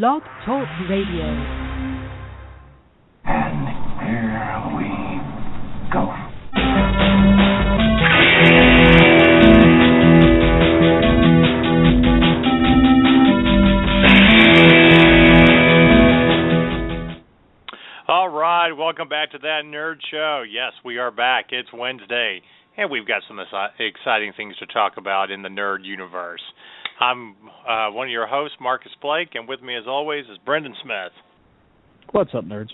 Blog Talk Radio. And here we go. All right, welcome back to That Nerd Show. Yes, we are back. It's Wednesday, and we've got some exciting things to talk about in the nerd universe. I'm one of your hosts, Marcus Blake, and with me, as always, is Brendan Smith. What's up, nerds?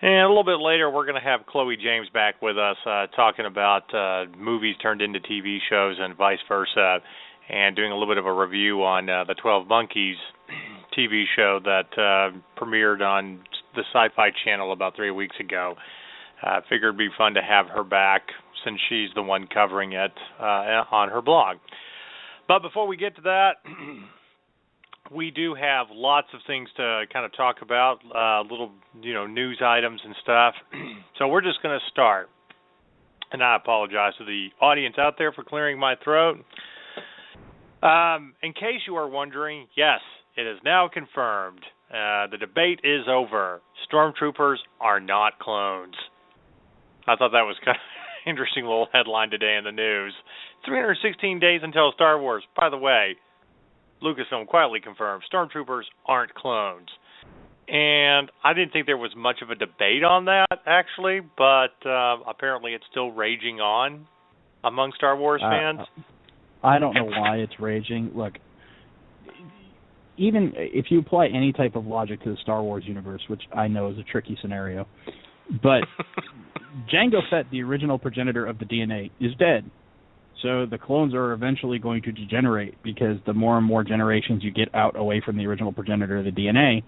And a little bit later, we're going to have Chloe James back with us talking about movies turned into TV shows and vice versa, and doing a little bit of a review on the 12 Monkeys TV show that premiered on the SyFy channel about 3 weeks ago. Figured it'd be fun to have her back since she's the one covering it on her blog. But before we get to that, we do have lots of things to kind of talk about, little news items and stuff. So we're just going to start. And I apologize to the audience out there for clearing my throat. In case you are wondering, yes, it is now confirmed. The debate is over. Stormtroopers are not clones. I thought that was kind of an interesting little headline today in the news. 316 days until Star Wars. By the way, Lucasfilm quietly confirmed Stormtroopers aren't clones. And I didn't think there was much of a debate on that, actually, but apparently it's still raging on among Star Wars fans. I don't know why it's raging. Look, even if you apply any type of logic to the Star Wars universe, which I know is a tricky scenario, but Jango Fett, the original progenitor of the DNA, is dead. So the clones are eventually going to degenerate because the more and more generations you get out away from the original progenitor of the DNA,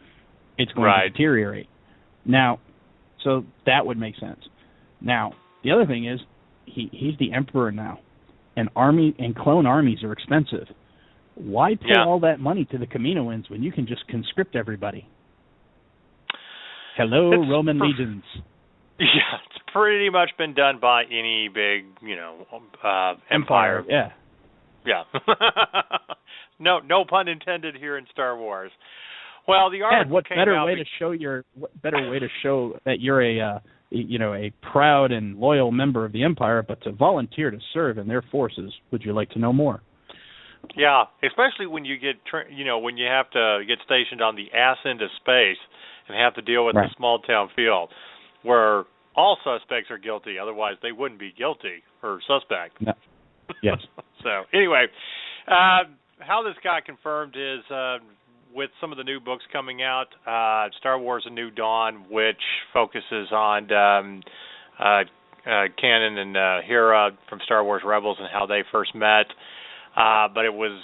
it's going to deteriorate. Now, so that would make sense. Now, the other thing is he's the emperor now, and clone armies are expensive. Why pay all that money to the Kaminoans when you can just conscript everybody? Hello, Roman legions. Yeah, it's pretty much been done by any big, empire. Yeah. Yeah. No pun intended here in Star Wars. Well, the article what better way to show that you're a proud and loyal member of the Empire, but to volunteer to serve in their forces. Would you like to know more? Yeah, especially when you get, when you have to get stationed on the ass end of space and have to deal with the small town feel, where all suspects are guilty. Otherwise, they wouldn't be guilty or suspect. No. Yes. So anyway, how this got confirmed is with some of the new books coming out, Star Wars: A New Dawn, which focuses on Kanan and Hera from Star Wars Rebels and how they first met. But it was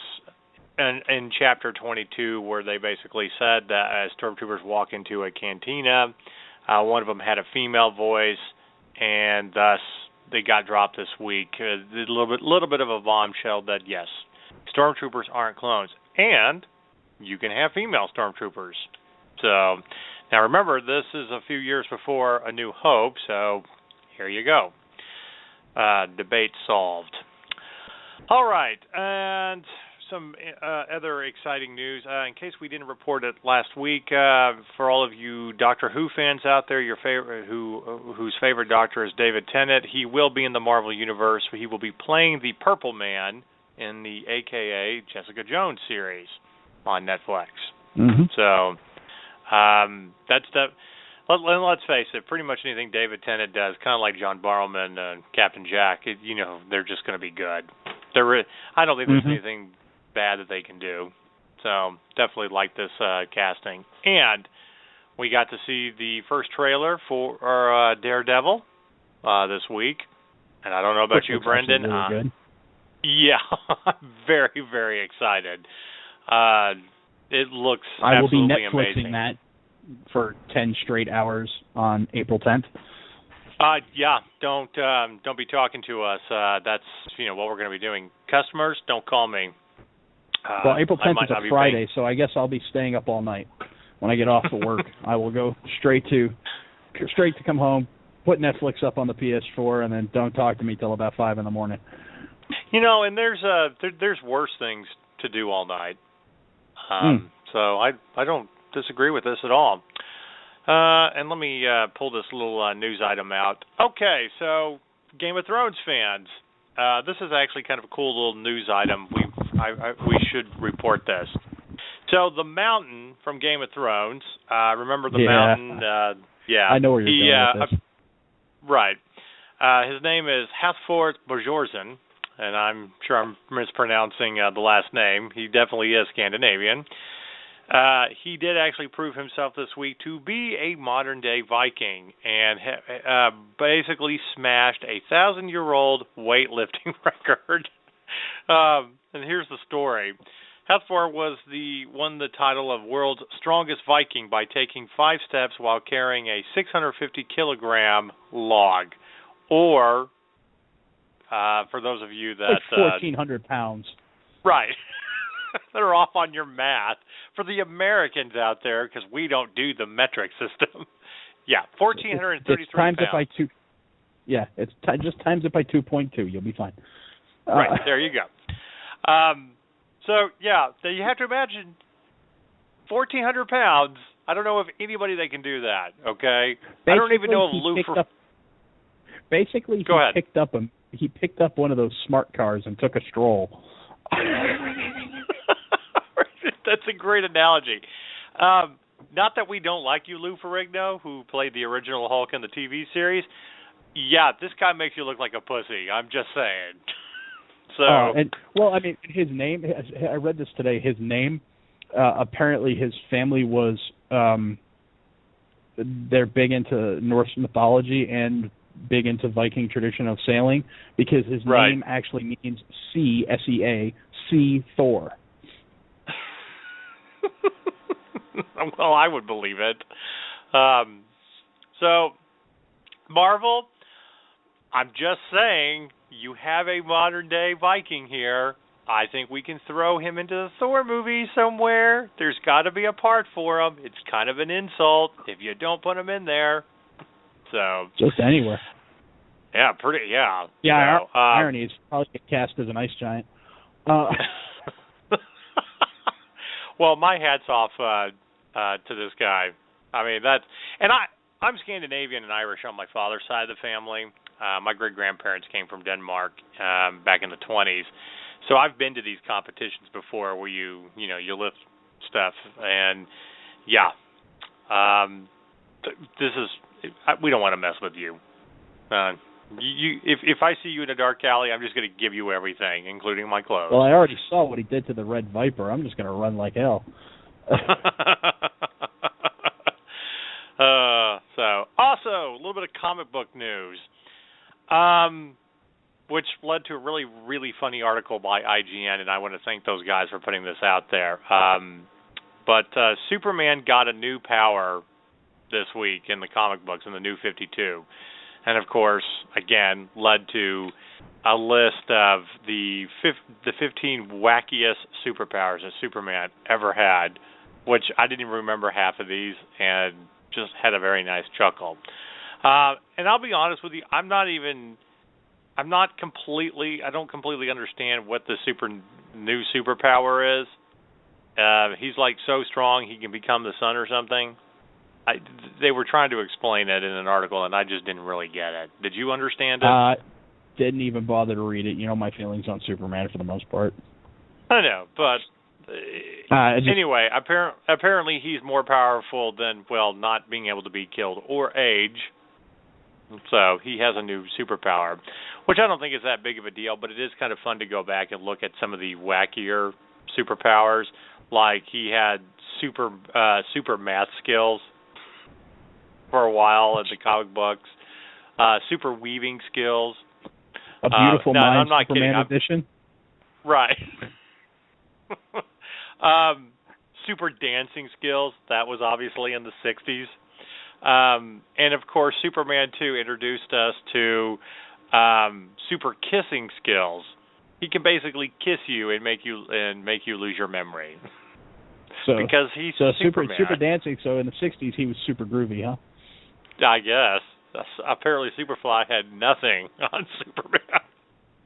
in Chapter 22 where they basically said that as stormtroopers walk into a cantina, one of them had a female voice, and thus they got dropped this week. A little bit of a bombshell that, yes, stormtroopers aren't clones, and you can have female stormtroopers. So now remember, this is a few years before A New Hope, so here you go. Debate solved. All right, and some other exciting news. In case we didn't report it last week, for all of you Doctor Who fans out there, your favorite whose favorite Doctor is David Tennant, he will be in the Marvel Universe. He will be playing the Purple Man in the AKA Jessica Jones series on Netflix. Mm-hmm. So that's the. Let's face it, pretty much anything David Tennant does, kind of like John Barrowman and Captain Jack, they're just going to be good. I don't think there's anything bad that they can do. So definitely like this casting. And we got to see the first trailer for Daredevil this week. And I don't know about you, Brendan. Really good. Yeah, I'm very, very excited. It looks I will be absolutely Netflixing amazing. that for 10 straight hours on April 10th. Yeah, don't be talking to us. That's what we're going to be doing. Customers, don't call me. Well, April 10th is a Friday, so I guess I'll be staying up all night. When I get off of work, I will go straight to come home, put Netflix up on the PS4, and then don't talk to me till about 5 in the morning. And there's worse things to do all night. So I don't disagree with this at all. And let me pull this little news item out. Okay, so Game of Thrones fans, this is actually kind of a cool little news item. We should report this. So the Mountain from Game of Thrones, remember the Mountain? Yeah. I know where you're going with this. Right. His name is Hathor Bjornsson, and I'm sure I'm mispronouncing the last name. He definitely is Scandinavian. He did actually prove himself this week to be a modern-day Viking and basically smashed a 1,000-year-old weightlifting record. And here's the story. Hathor won the title of World's Strongest Viking by taking 5 steps while carrying a 650-kilogram log, or for those of you that... Like 1,400 pounds. Right. That are off on your math. For the Americans out there, because we don't do the metric system. Yeah, 1,433 it's times pounds. It by 2. Yeah, it's just times it by 2.2. You'll be fine. Right, there you go. So, yeah, you have to imagine 1,400 pounds. I don't know of anybody that can do that, okay? Basically, I don't even know if Lou... Basically, he picked up one of those smart cars and took a stroll. That's a great analogy. Not that we don't like you, Lou Ferrigno, who played the original Hulk in the TV series. Yeah, this guy makes you look like a pussy. I'm just saying. His name, I read this today, his name, apparently his family was, they're big into Norse mythology and big into Viking tradition of sailing, because his name actually means sea, S-E-A, sea Thor. Well, I would believe it. So, Marvel, I'm just saying, you have a modern-day Viking here. I think we can throw him into the Thor movie somewhere. There's got to be a part for him. It's kind of an insult if you don't put him in there. So just anywhere. Yeah, pretty. Yeah. Yeah. Irony is probably get cast as an ice giant. Well, my hat's off to this guy. I mean, I'm Scandinavian and Irish on my father's side of the family. My great-grandparents came from Denmark back in the 20s. So I've been to these competitions before where you lift stuff, and yeah, we don't want to mess with you. If I see you in a dark alley, I'm just going to give you everything, including my clothes. Well, I already saw what he did to the Red Viper. I'm just going to run like hell. So, also, a little bit of comic book news, which led to a really, really funny article by IGN, and I want to thank those guys for putting this out there. But Superman got a new power this week in the comic books, in the New 52. And, of course, again, led to a list of the 15 wackiest superpowers that Superman ever had, which I didn't even remember half of these, and just had a very nice chuckle. And I'll be honest with you, I don't completely understand what the new superpower is. He's like so strong he can become the sun or something. They were trying to explain it in an article, and I just didn't really get it. Did you understand it? Didn't even bother to read it. You know my feelings on Superman for the most part. I know, but anyway, apparently he's more powerful than, not being able to be killed or age. So he has a new superpower, which I don't think is that big of a deal, but it is kind of fun to go back and look at some of the wackier superpowers. Like he had super math skills for a while in the comic books, super weaving skills. A beautiful mind, I'm not Superman kidding. edition. Right. Super dancing skills. That was obviously in the 60s. And of course, Superman 2 introduced us to super kissing skills. He can basically kiss you and make you lose your memory. Because he's Superman. super dancing. So in the 60s, he was super groovy, huh? I guess. Apparently, Superfly had nothing on Superman.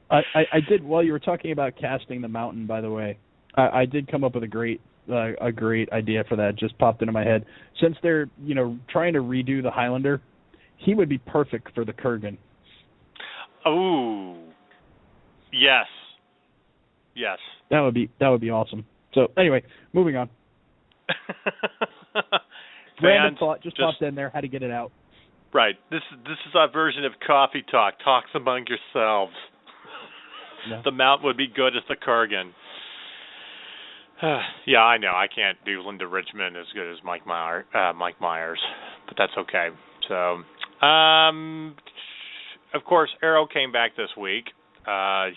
I did. While you were talking about casting the Mountain, by the way, I did come up with a great idea for that. Just popped into my head. Since they're trying to redo the Highlander, he would be perfect for the Kurgan. Oh, yes. That would be awesome. So anyway, moving on. Random thought just popped in there. Had to get it out. Right. This is our version of coffee talk. Talks among yourselves. Yeah. The Mount would be good as the Kurgan. Yeah, I know. I can't do Linda Richmond as good as Mike Myers, but that's okay. So, of course, Arrow came back this week.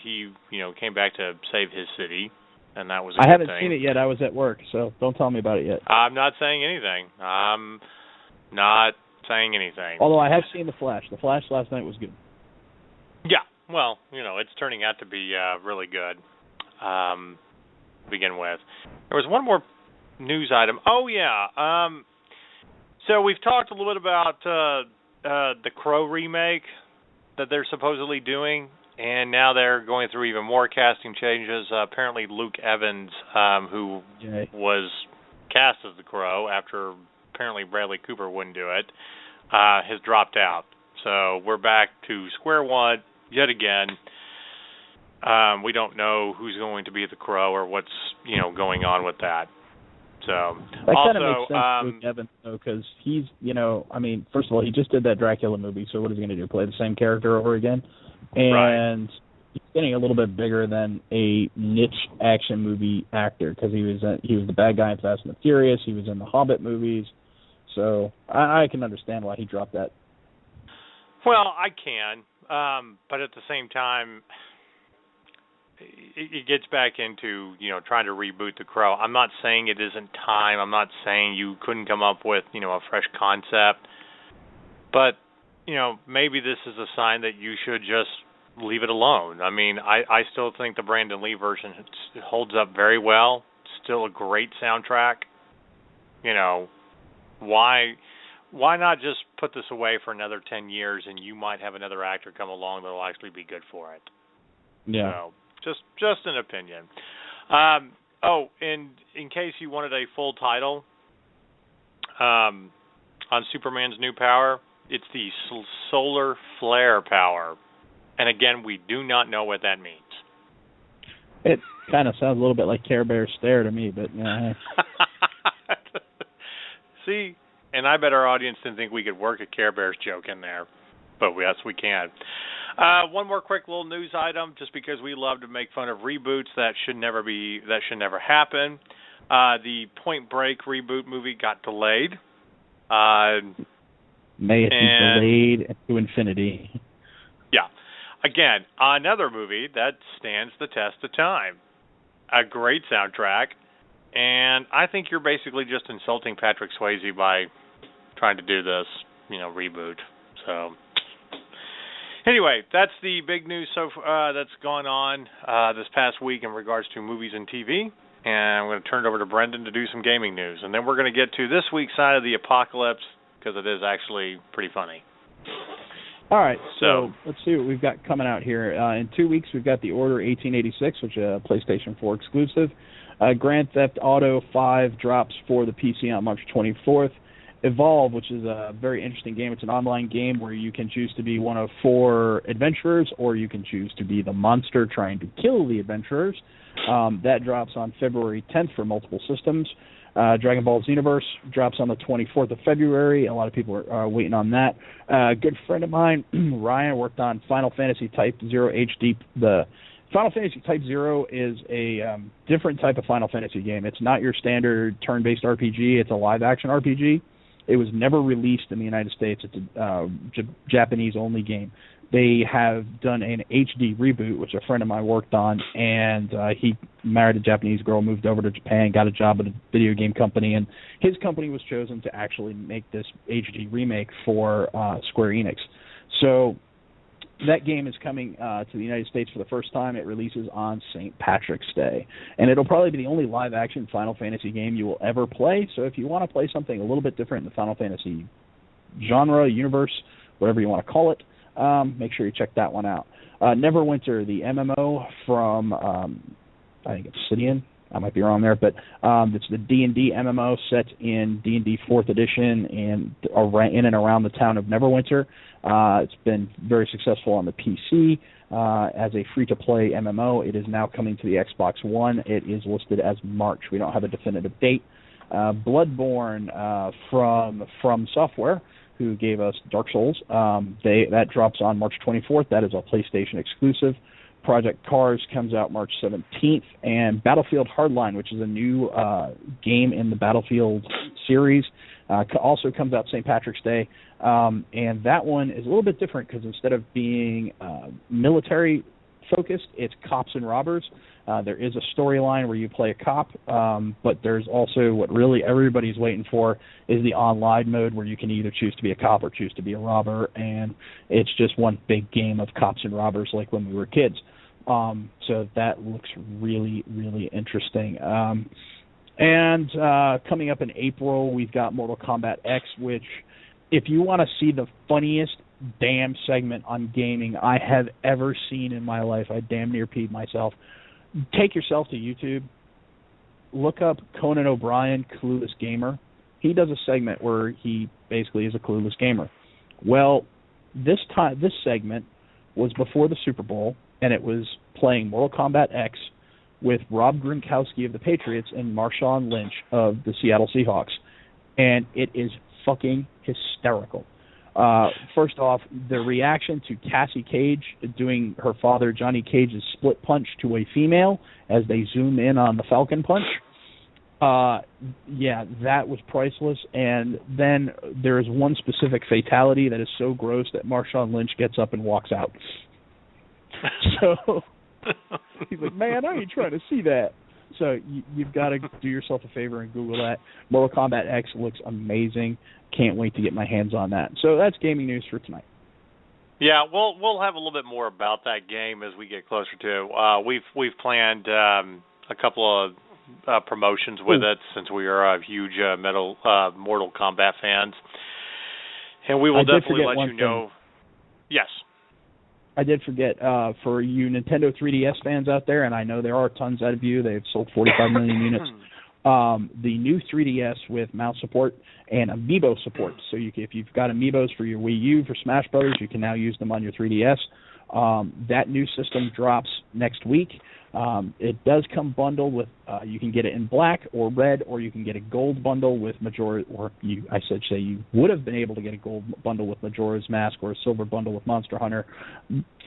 He, came back to save his city, and that was a good thing. I haven't seen it yet. I was at work, so don't tell me about it yet. I'm not saying anything. Although I have seen The Flash. The Flash last night was good. Yeah. Well, it's turning out to be really good. To begin with, there was one more news item. Oh yeah. So we've talked a little bit about the Crow remake that they're supposedly doing, and now they're going through even more casting changes. Apparently, Luke Evans, who was cast as the Crow after apparently Bradley Cooper wouldn't do it, has dropped out. So we're back to square one yet again. We don't know who's going to be the Crow or what's going on with that. So that kind of makes sense, Luke Evans, though, because he's first of all, he just did that Dracula movie, so what is he going to do? Play the same character over again? And he's getting a little bit bigger than a niche action movie actor because he was the bad guy in Fast and the Furious. He was in the Hobbit movies, so I can understand why he dropped that. Well, I can, but at the same time, it gets back into, trying to reboot the Crow. I'm not saying it isn't time. I'm not saying you couldn't come up with, a fresh concept. But, maybe this is a sign that you should just leave it alone. I mean, I still think the Brandon Lee version holds up very well. Still a great soundtrack. Why not just put this away for another 10 years and you might have another actor come along that will actually be good for it? Yeah. So, just an opinion. And in case you wanted a full title on Superman's new power, it's the solar flare power. And again, we do not know what that means. It kind of sounds a little bit like Care Bear Stare to me, but yeah. See, and I bet our audience didn't think we could work a Care Bears joke in there, but yes, we can. One more quick little news item, just because we love to make fun of reboots that should never happen. The Point Break reboot movie got delayed. May it be delayed to infinity. Yeah. Again, another movie that stands the test of time. A great soundtrack, and I think you're basically just insulting Patrick Swayze by trying to do this, reboot. So. Anyway, that's the big news that's gone on this past week in regards to movies and TV. And I'm going to turn it over to Brendan to do some gaming news. And then we're going to get to this week's side of the apocalypse, because it is actually pretty funny. All right, so let's see what we've got coming out here. In 2 weeks, we've got The Order 1886, which is a PlayStation 4 exclusive. Grand Theft Auto 5 drops for the PC on March 24th. Evolve, which is a very interesting game. It's an online game where you can choose to be one of 4 adventurers, or you can choose to be the monster trying to kill the adventurers. That drops on February 10th for multiple systems. Dragon Ball Xenoverse drops on the 24th of February. A lot of people are waiting on that. A good friend of mine, Ryan, worked on Final Fantasy Type 0 HD. The Final Fantasy Type 0 is a different type of Final Fantasy game. It's not your standard turn-based RPG. It's a live-action RPG. It was never released in the United States. It's a Japanese-only game. They have done an HD reboot, which a friend of mine worked on, and he married a Japanese girl, moved over to Japan, got a job at a video game company, and his company was chosen to actually make this HD remake for Square Enix. So that game is coming to the United States for the first time. It releases on St. Patrick's Day. And it'll probably be the only live-action Final Fantasy game you will ever play. So if you want to play something a little bit different in the Final Fantasy genre, universe, whatever you want to call it, make sure you check that one out. Neverwinter, the MMO from, I think, Obsidian. I might be wrong there, but it's the D&D MMO set in D&D 4th edition and in and around the town of Neverwinter. It's been very successful on the PC as a free-to-play MMO. It is now coming to the Xbox One. It is listed as March. We don't have a definitive date. Bloodborne from Software, who gave us Dark Souls, that drops on March 24th. That is a PlayStation exclusive. Project Cars comes out March 17th, and Battlefield Hardline, which is a new game in the Battlefield series, also comes out St. Patrick's Day, and that one is a little bit different because instead of being military-focused, it's cops and robbers. There is a storyline where you play a cop, but there's also what really everybody's waiting for is the online mode where you can either choose to be a cop or choose to be a robber, and it's just one big game of cops and robbers like when we were kids. So that looks really, really interesting. And coming up in April, we've got Mortal Kombat X, which if you want to see the funniest damn segment on gaming I have ever seen in my life, I damn near peed myself. Take yourself to YouTube, look up Conan O'Brien, Clueless Gamer. He does a segment where he basically is a clueless gamer. Well, this segment was before the Super Bowl, and it was playing Mortal Kombat X with Rob Gronkowski of the Patriots and Marshawn Lynch of the Seattle Seahawks. And it is fucking hysterical. First off, the reaction to Cassie Cage doing her father Johnny Cage's split punch to a female as they zoom in on the Falcon punch, yeah, that was priceless. And then there is one specific fatality that is so gross that Marshawn Lynch gets up and walks out. So he's like, man, I ain't trying to see that. So you've got to do yourself a favor and Google that. Mortal Kombat X looks amazing. Can't wait to get my hands on that. So that's gaming news for tonight. Yeah, we'll have a little bit more about that game as we get closer to. We've planned a couple of promotions with it since we are huge Mortal Kombat fans, and we will definitely let you know. Yes. I did forget, for you Nintendo 3DS fans out there, and I know there are tons of you, they've sold 45 million units, the new 3DS with mouse support and Amiibo support. So if you've got Amiibos for your Wii U for Smash Brothers, you can now use them on your 3DS. That new system drops next week. It does come bundled with, you can get it in black or red, or you can get a gold bundle with you would have been able to get a gold bundle with Majora's Mask or a silver bundle with Monster Hunter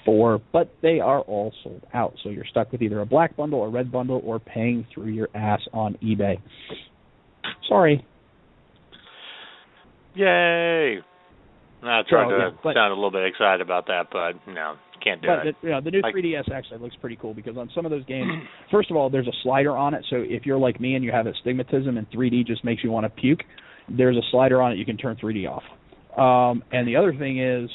4, but they are all sold out. So you're stuck with either a black bundle, a red bundle, or paying through your ass on eBay. Sorry. Yay! That's hard to sound a little bit excited about that, but no. Can't do it. The new 3DS actually looks pretty cool because on some of those games, first of all, there's a slider on it. So if you're like me and you have astigmatism and 3D just makes you want to puke, there's a slider on it. You can turn 3D off. And the other thing is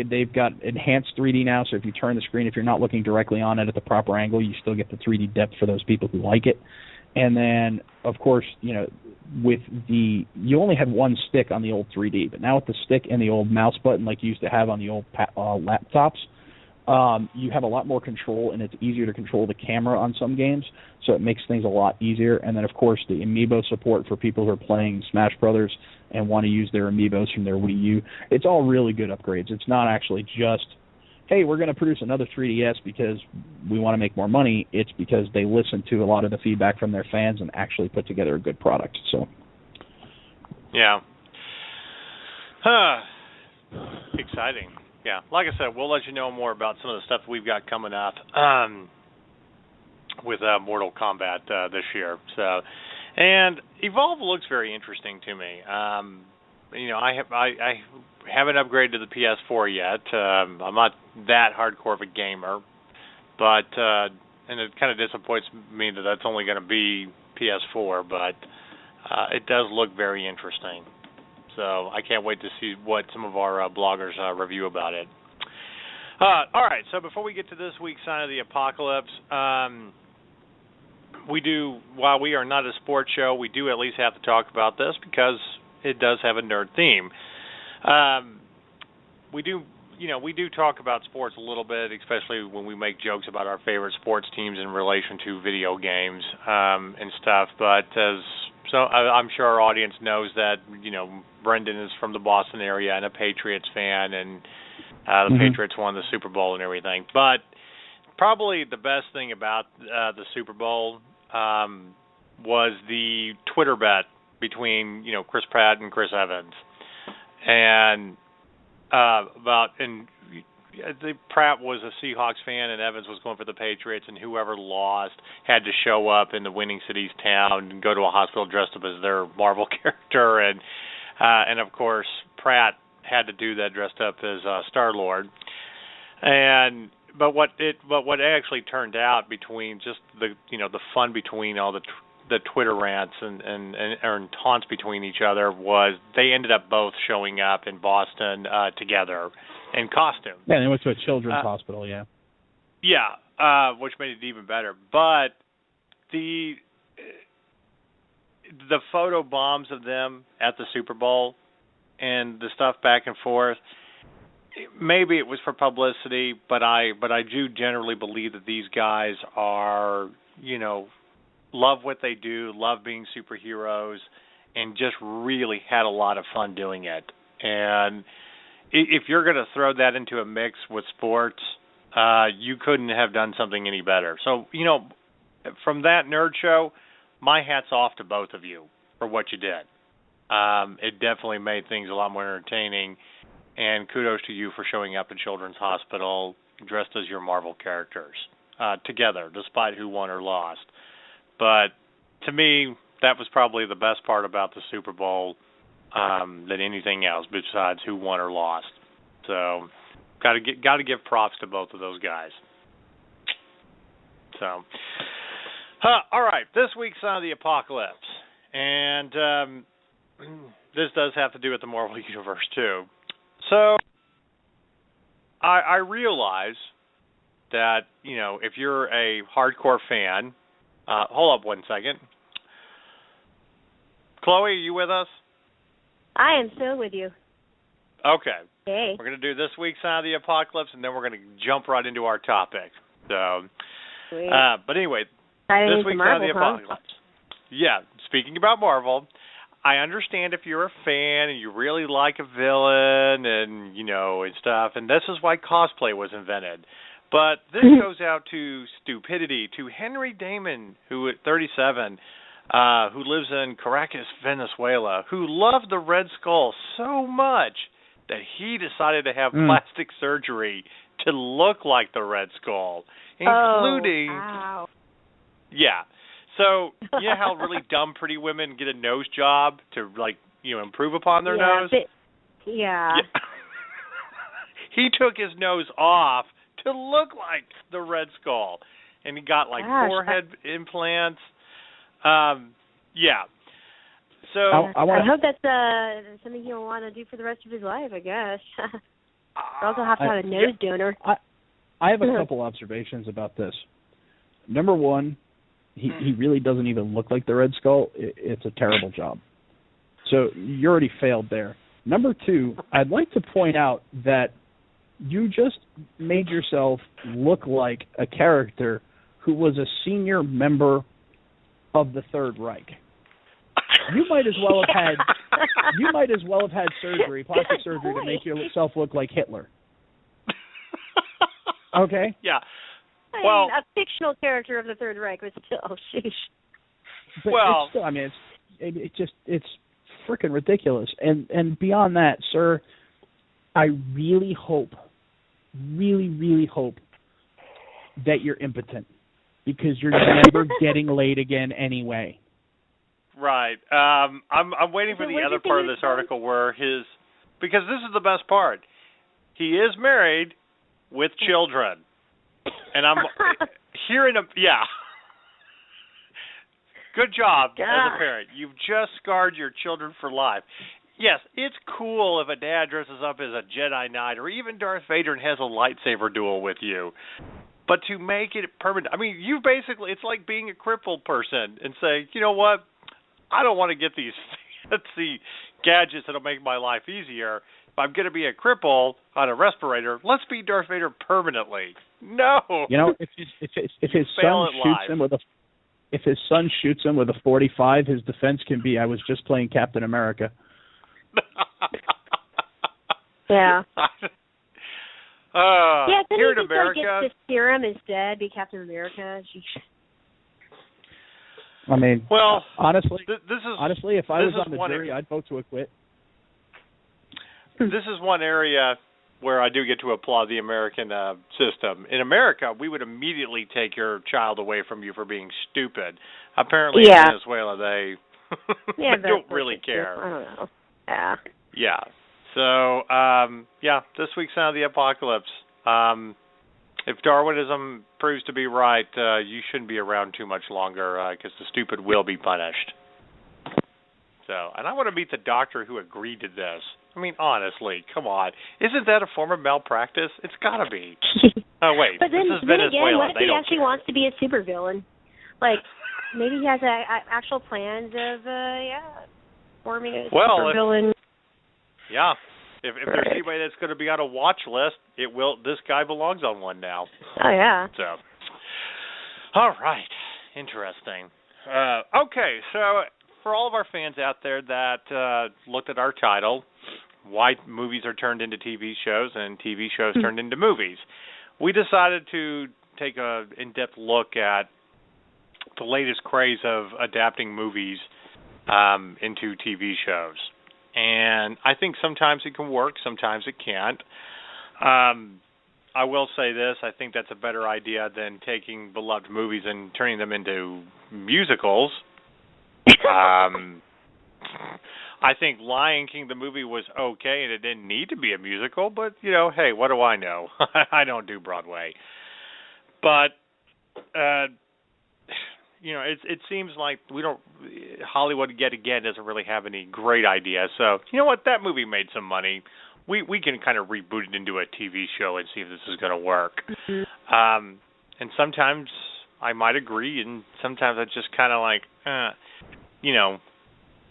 they've got enhanced 3D now. So if you turn the screen, if you're not looking directly on it at the proper angle, you still get the 3D depth for those people who like it. And then, of course, you only had one stick on the old 3D, but now with the stick and the old mouse button like you used to have on the old laptops, you have a lot more control, and it's easier to control the camera on some games, so it makes things a lot easier. And then, of course, the Amiibo support for people who are playing Smash Brothers and want to use their Amiibos from their Wii U. It's all really good upgrades. It's not actually just, hey, we're going to produce another 3DS because we want to make more money. It's because they listen to a lot of the feedback from their fans and actually put together a good product. So, yeah. Exciting. Yeah, like I said, we'll let you know more about some of the stuff we've got coming up with Mortal Kombat this year. So, and Evolve looks very interesting to me. I haven't upgraded to the PS4 yet. I'm not that hardcore of a gamer, but and it kind of disappoints me that that's only going to be PS4. But it does look very interesting. So I can't wait to see what some of our bloggers review about it. All right, so before we get to this week's Sign of the Apocalypse, while we are not a sports show, we do at least have to talk about this because it does have a nerd theme. We do we do talk about sports a little bit, especially when we make jokes about our favorite sports teams in relation to video games and stuff. But I'm sure our audience knows that Brendan is from the Boston area and a Patriots fan, and the Patriots won the Super Bowl and everything. But probably the best thing about the Super Bowl was the Twitter bet between Chris Pratt and Chris Evans, and Pratt was a Seahawks fan and Evans was going for the Patriots, and whoever lost had to show up in the winning city's town and go to a hospital dressed up as their Marvel character, and of course Pratt had to do that dressed up as Star-Lord. But what actually turned out between just the fun between all the Twitter rants and taunts between each other was they ended up both showing up in Boston together in costume. Yeah, they went to a children's hospital, yeah. Yeah, which made it even better. But the photo bombs of them at the Super Bowl and the stuff back and forth, maybe it was for publicity, but I do generally believe that these guys are, love what they do, love being superheroes, and just really had a lot of fun doing it. And if you're going to throw that into a mix with sports, you couldn't have done something any better. So, from that nerd show, my hat's off to both of you for what you did. It definitely made things a lot more entertaining, and kudos to you for showing up at Children's Hospital dressed as your Marvel characters together, despite who won or lost. But to me, that was probably the best part about the Super Bowl than anything else, besides who won or lost. So, got to give props to both of those guys. So, all right, this week's Son of the Apocalypse, and this does have to do with the Marvel Universe too. So, I realize that if you're a hardcore fan. Hold up one second. Chloe, are you with us? I am still with you. Okay. Hey. We're going to do this week's Son of the Apocalypse, and then we're going to jump right into our topic. So, Sweet. But anyway, Exciting this week's Son of the Apocalypse. Yeah, speaking about Marvel, I understand if you're a fan and you really like a villain and, and stuff, and this is why cosplay was invented. But this goes out to stupidity, to Henry Damon, who at 37, who lives in Caracas, Venezuela, who loved the Red Skull so much that he decided to have plastic surgery to look like the Red Skull, including... Oh, wow. Yeah. So, you know how really dumb pretty women get a nose job to, improve upon their nose? Yeah. He took his nose off to look like the Red Skull, and he got forehead implants. Yeah. So I hope that's something he'll want to do for the rest of his life, I guess. He'll also have to have a nose donor. I have a couple observations about this. Number one, he really doesn't even look like the Red Skull. It's a terrible job. So you already failed there. Number two, I'd like to point out that you just made yourself look like a character who was a senior member of the Third Reich. You might as well have had surgery, plastic surgery, to make yourself look like Hitler. Okay? Yeah. Well, a fictional character of the Third Reich, but still, sheesh. But it's still, it's freaking ridiculous. And beyond that, sir, I really hope that you're impotent, because you're never getting laid again anyway. Right. I'm waiting for the other part of this article because this is the best part. He is married with children. And I'm hearing Good job as a parent. You've just scarred your children for life. Yes, it's cool if a dad dresses up as a Jedi Knight or even Darth Vader and has a lightsaber duel with you. But to make it permanent, I mean, it's like being a crippled person and say, you know what, I don't want to get these fancy gadgets that'll make my life easier. I'm going to be a cripple on a respirator. Let's be Darth Vader permanently. No. You know, if his son shoots him with a .45, his defense can be, "I was just playing Captain America." Yeah. Here in just America, get the serum instead, be Captain America. I mean, well, honestly, if I was on the jury, I'd vote to acquit. This is one area where I do get to applaud the American system. In America, we would immediately take your child away from you for being stupid. Apparently, in Venezuela, they don't really care. I don't know. Yeah. Yeah. So, this week's Sound of the Apocalypse. If Darwinism proves to be right, you shouldn't be around too much longer because the stupid will be punished. So, and I want to meet the doctor who agreed to this. I mean, honestly, come on. Isn't that a form of malpractice? It's got to be. Oh, wait. But then, this is Venezuela. Again, what if he actually wants to be a supervillain? Like, maybe he has actual plans of, forming a supervillain. Yeah. If there's anybody that's going to be on a watch list, this guy belongs on one now. Oh, yeah. So, all right. Interesting. Okay, so for all of our fans out there that looked at our title, why movies are turned into TV shows and TV shows turned into movies, we decided to take an in-depth look at the latest craze of adapting movies into TV shows. And I think sometimes it can work, sometimes it can't. I will say this, I think that's a better idea than taking beloved movies and turning them into musicals. I think Lion King, the movie, was okay, and it didn't need to be a musical, but, hey, what do I know? I don't do Broadway. But, it seems like Hollywood yet again doesn't really have any great ideas. So, you know what, that movie made some money. We can kind of reboot it into a TV show and see if this is going to work. Mm-hmm. And sometimes I might agree, and sometimes I just kind of like,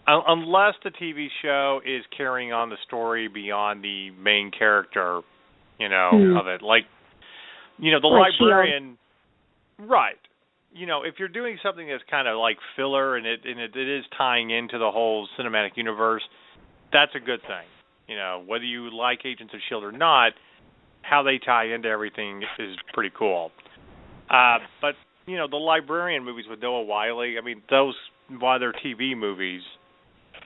unless the TV show is carrying on the story beyond the main character, of it. Like, the librarian, right. If you're doing something that's kind of like filler and it is tying into the whole cinematic universe, that's a good thing. Whether you like Agents of S.H.I.E.L.D. or not, how they tie into everything is pretty cool. But, the librarian movies with Noah Wyle, I mean, those, while they're TV movies,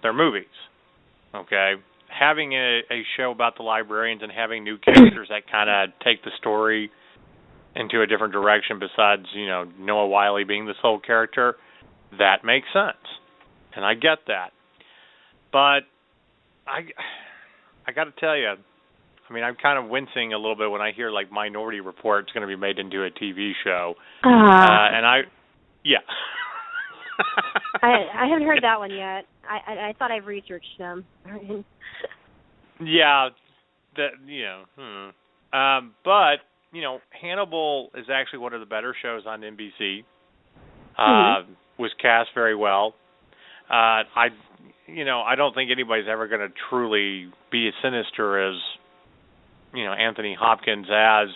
they're movies, okay? Having a show about the librarians and having new characters that kind of take the story into a different direction besides, Noah Wyle being the sole character, that makes sense. And I get that. But I got to tell you, I mean, I'm kind of wincing a little bit when I hear, like, Minority Report is going to be made into a TV show. I haven't heard that one yet. I thought I've researched them. Yeah. But, Hannibal is actually one of the better shows on NBC. Was cast very well. I don't think anybody's ever going to truly be as sinister as, Anthony Hopkins as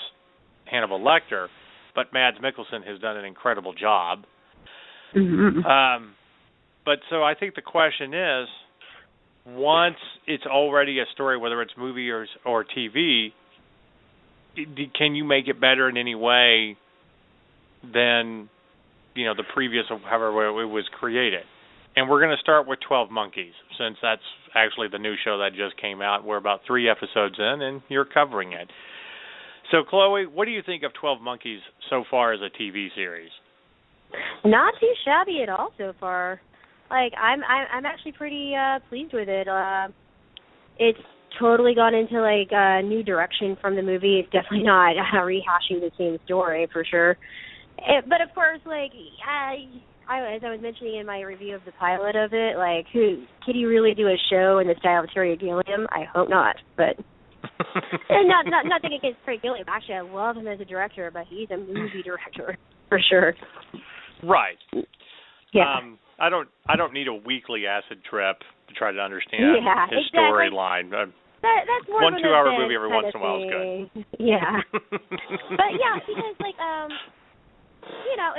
Hannibal Lecter, but Mads Mikkelsen has done an incredible job. Mm-hmm. But so I think the question is, once it's already a story, whether it's movie or TV, can you make it better in any way than, the previous, however it was created? And we're going to start with 12 Monkeys, since that's actually the new show that just came out. We're about 3 episodes in, and you're covering it. So, Chloe, what do you think of 12 Monkeys so far as a TV series? Not too shabby at all so far. Like, I'm actually pretty pleased with it. It's totally gone into, like, a new direction from the movie. It's definitely not rehashing the same story, for sure. But, of course, like, as I was mentioning in my review of the pilot of it, like, could he really do a show in the style of Terry Gilliam? I hope not, but and not thinking against Terry Gilliam. Actually, I love him as a director, but he's a movie director for sure. Right. Yeah. I don't need a weekly acid trip to try to understand his storyline. That's more one of an 2-hour event movie every kind once of in a while is good. thing. Yeah. But yeah, because like you know,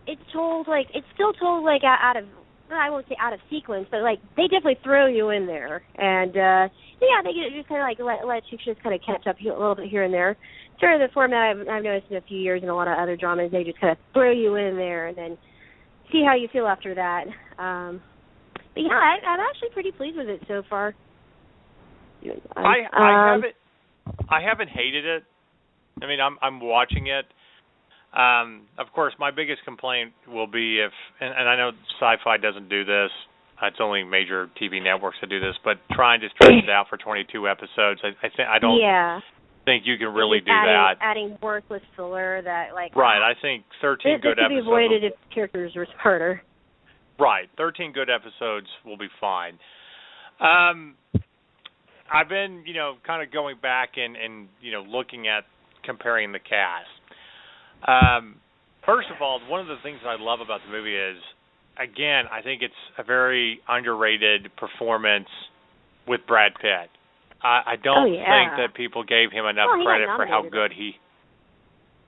it's told like it's still told like out of, I won't say out of sequence, but like they definitely throw you in there, and yeah, they just kind of like let you just kind of catch up a little bit here and there. Sort of the format I've noticed in a few years in a lot of other dramas, they just kind of throw you in there and then see how you feel after that. But yeah, I'm actually pretty pleased with it so far. I haven't hated it. I mean, I'm watching it. Of course, my biggest complaint will be if, and I know SyFy doesn't do this. It's only major TV networks that do this, but trying to stretch it out for 22 episodes, I don't think you can really do that. Adding worthless filler that like. Right, I think 13 good episodes. This could be avoided if characters were smarter. Right, 13 good episodes will be fine. I've been, kind of going back and looking at comparing the cast. First of all, one of the things that I love about the movie is, again, I think it's a very underrated performance with Brad Pitt. I don't think that people gave him enough credit for how good he...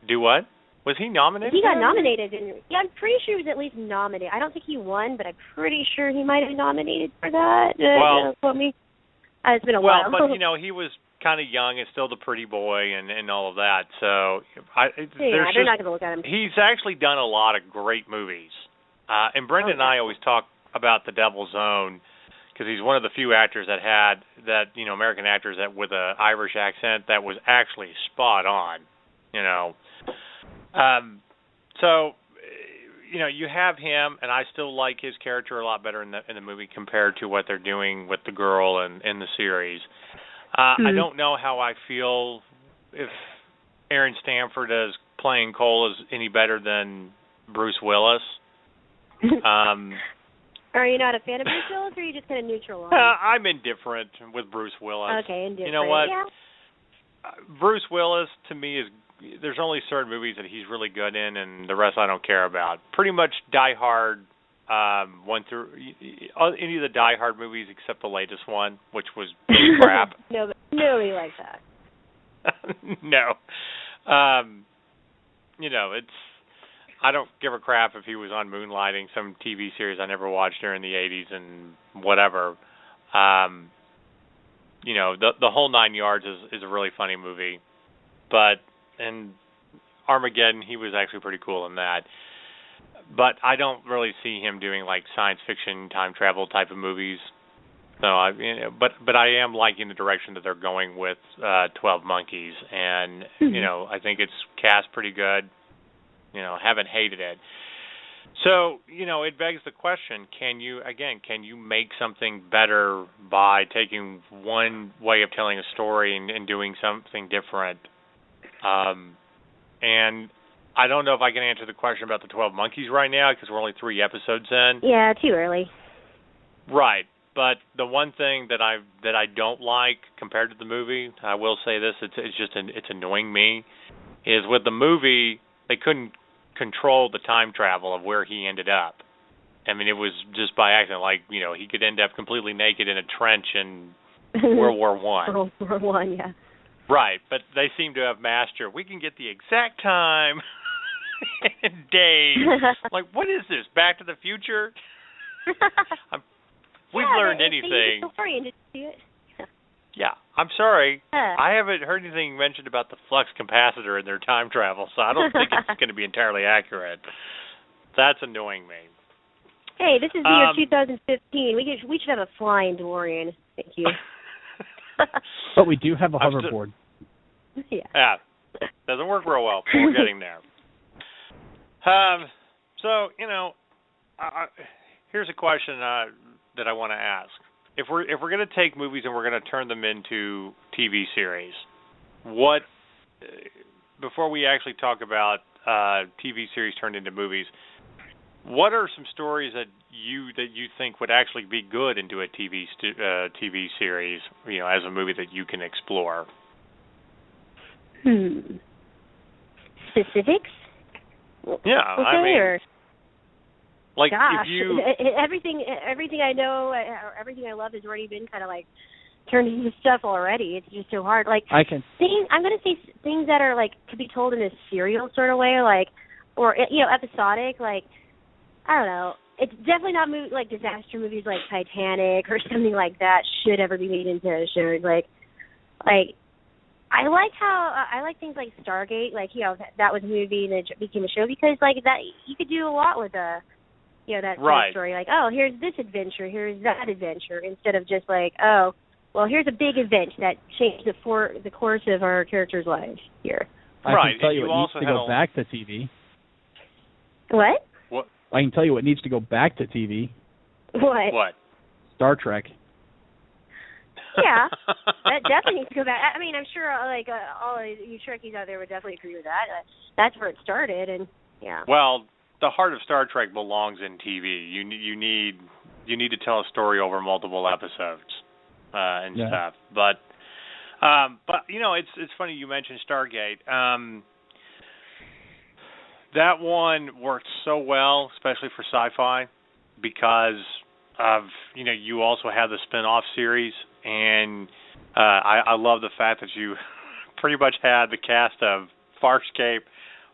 Do what? Was he nominated? He got nominated. I'm pretty sure he was at least nominated. I don't think he won, but I'm pretty sure he might have been nominated for that. Quote me. It's been a while. Well, but, he was kind of young and still the pretty boy and all of that. So they're not going to look at him. He's actually done a lot of great movies. And Brendan and I always talk about The Devil's Own because he's one of the few actors American actors that with an Irish accent that was actually spot on, So, you have him, and I still like his character a lot better in the movie compared to what they're doing with the girl in the series. I don't know how I feel if Aaron Stanford is playing Cole is any better than Bruce Willis. Are you not a fan of Bruce Willis, or are you just kind of neutral on I'm indifferent with Bruce Willis. Okay, indifferent. You know what? Yeah. Bruce Willis, to me, there's only certain movies that he's really good in, and the rest I don't care about. Pretty much Die Hard, any of the Die Hard movies except the latest one, which was crap. Nobody likes that. No. It's... I don't give a crap if he was on Moonlighting, some TV series I never watched during the 80s and whatever. The whole 9 yards is a really funny movie. And Armageddon, he was actually pretty cool in that. But I don't really see him doing like science fiction, time travel type of movies. So but I am liking the direction that they're going with 12 Monkeys, and I think it's cast pretty good. Haven't hated it. So, it begs the question, can you make something better by taking one way of telling a story and doing something different? And I don't know if I can answer the question about the 12 Monkeys right now because we're only 3 episodes in. Yeah, too early. Right. But the one thing that I don't like compared to the movie, I will say this, it's annoying me, is with the movie they couldn't control the time travel of where he ended up. I mean, it was just by accident. Like, he could end up completely naked in a trench in World War I. World War I, yeah. Right, but they seem to have mastered. We can get the exact time and day. Like, what is this? Back to the Future? We've learned anything. Did you see it? Yeah, I'm sorry. I haven't heard anything mentioned about the flux capacitor in their time travel, so I don't think it's going to be entirely accurate. That's annoying me. Hey, this is the year 2015. We should have a flying DeLorean. Thank you. But we do have a hoverboard. Yeah. Doesn't work real well, but we're getting there. So, here's a question that I want to ask. If we're going to take movies and we're going to turn them into TV series, before we actually talk about TV series turned into movies, what are some stories that you think would actually be good into a TV series, as a movie that you can explore? Specifics? Yeah, okay, I mean, like gosh, if you everything I know, everything I love has already been kind of like turned into stuff already. It's just so hard. Like I can. I'm gonna say things that are like could be told in a serial sort of way, like, or episodic. Like, I don't know. It's definitely not like disaster movies like Titanic or something like that should ever be made into shows. Like I like how I like things like Stargate. Like that was a movie and it became a show because like that you could do a lot with that kind of story. Like, oh, here's this adventure, here's that adventure, instead of just like, oh, well, here's a big event that changed the course of our characters' lives here. I can tell you what needs to go back to TV. What? I can tell you what needs to go back to TV. What? Star Trek. Yeah, that definitely needs to go back. I mean, I'm sure all of you Trekkies out there would definitely agree with that. That's where it started, and yeah. Well, the heart of Star Trek belongs in TV. You need to tell a story over multiple episodes and stuff. But it's funny you mentioned Stargate. That one worked so well, especially for SyFy, because of you also have the spin-off series, and I love the fact that you pretty much had the cast of Farscape.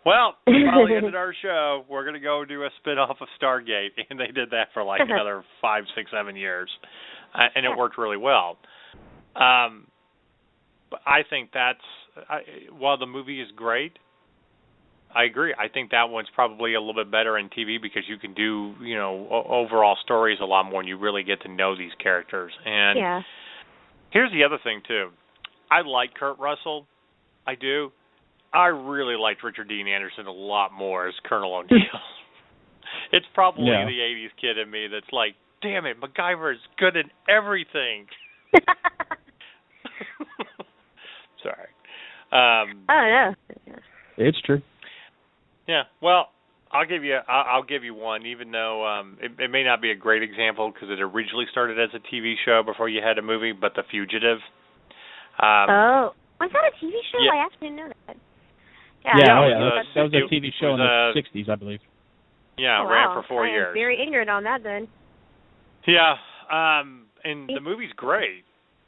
Well, we finally ended our show. We're going to go do a spin-off of Stargate, and they did that for like another 5, 6, 7 years, and it worked really well. But I think while the movie is great, I agree. I think that one's probably a little bit better in TV because you can do, overall stories a lot more, and you really get to know these characters. And here's the other thing, too. I like Kurt Russell. I do. I really liked Richard Dean Anderson a lot more as Colonel O'Neill. It's probably the 80s kid in me that's like, damn it, MacGyver is good in everything. Sorry. I don't know. It's true. Yeah, well, I'll give you one, even though it may not be a great example because it originally started as a TV show before you had a movie, but The Fugitive. Was that a TV show? Yeah. I actually didn't know that. That was a TV show in the 60s, I believe. Yeah, it ran for 4 I years. am very ignorant on that then. Yeah, and the movie's great.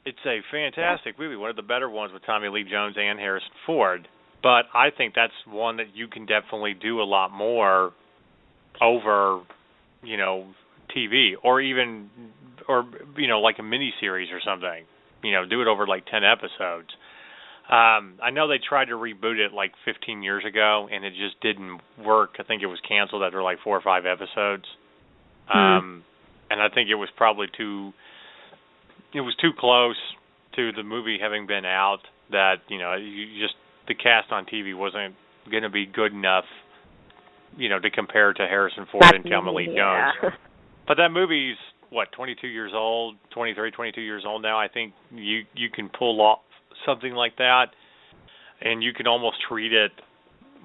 It's a fantastic movie, one of the better ones with Tommy Lee Jones and Harrison Ford. But I think that's one that you can definitely do a lot more over, TV or like a mini-series or something. Do it over like 10 episodes. I know they tried to reboot it like 15 years ago, and it just didn't work. I think it was canceled after like 4 or 5 episodes. And I think it was probably too close to the movie having been out that, the cast on TV wasn't going to be good enough, to compare to Harrison Ford and Tommy Lee Jones. But that movie's, 22 years old, 23, 22 years old now. I think you can pull off something like that, and you can almost treat it